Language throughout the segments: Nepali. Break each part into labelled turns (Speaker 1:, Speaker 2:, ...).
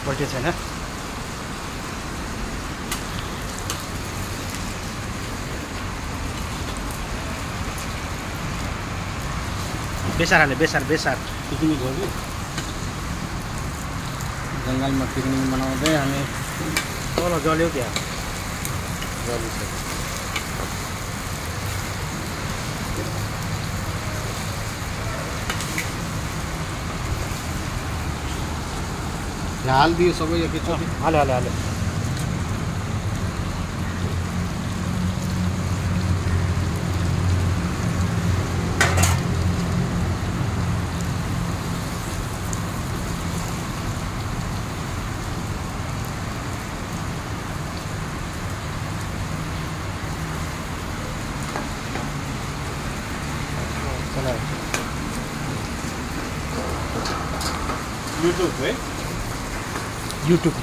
Speaker 1: पल्टे छैन। बेसार हाले बेसार पिकनिक हो कि जङ्गलमा पिकनिक मनाउँदै हामी तल जल्यो क्या जलिसक्यो।
Speaker 2: हाल दियो सबै एकैचोटि
Speaker 1: हाले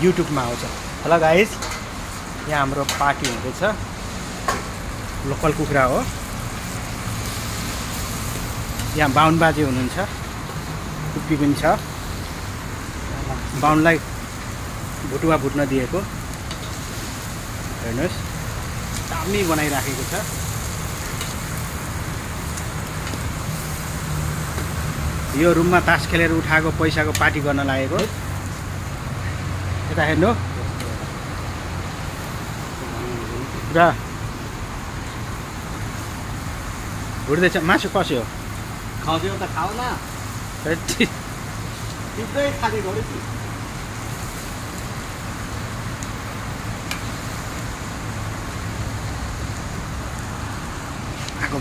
Speaker 1: युट्युबमा आउँछ। हेलो गाइस, यहाँ हाम्रो पार्टी हुँदैछ। लोकल कुखुरा हो। यहाँ बाहुन बाजे हुनुहुन्छ, टुप्पी पनि छ। बाहुनलाई भुटुवा भुट्न दिएको हेर्नुहोस्, दामी बनाइराखेको छ। यो रुममा तास खेलेर उठाएको पैसाको पार्टी गर्न लागेको। यता हेर्नु पुरा भुट्दैछ। मासु कस्यो
Speaker 2: खस्यो त खाऊ न, तिम्रै खाने गऱ्यो कि
Speaker 1: आएको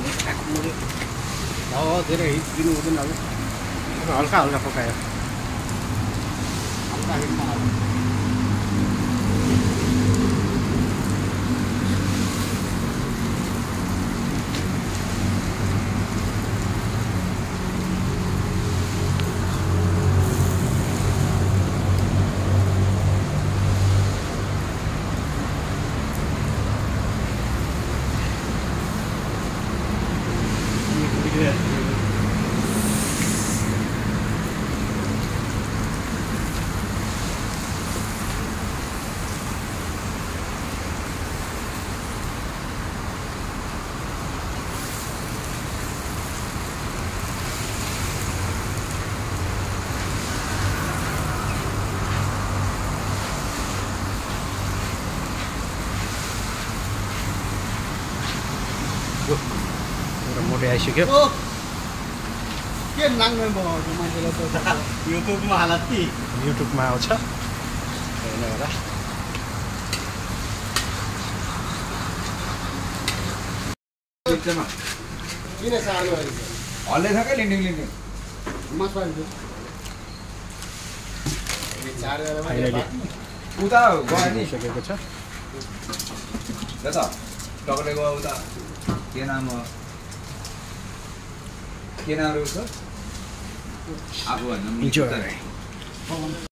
Speaker 1: मुरी
Speaker 2: धेरै हिट दिनु हुँदैन। अब
Speaker 1: हल्का हल्का पकायो।
Speaker 2: हल्का हिटमा हाल्नु।
Speaker 1: मोटे आइसक्यो।
Speaker 2: के नाङ्गै बनाउँछु मान्छेलाई त युट्युबमा हालत कि
Speaker 1: युट्युबमा आउँछ हेर्नु होला।
Speaker 2: किन सानो
Speaker 3: हल्लै छ क्या लिन्डिङ
Speaker 1: फाइनली
Speaker 3: उता गयो नि
Speaker 1: सकेको छ।
Speaker 3: त टक्कै गयो उता के नाम रहेछ आफू भन्दा
Speaker 1: इन्जोय।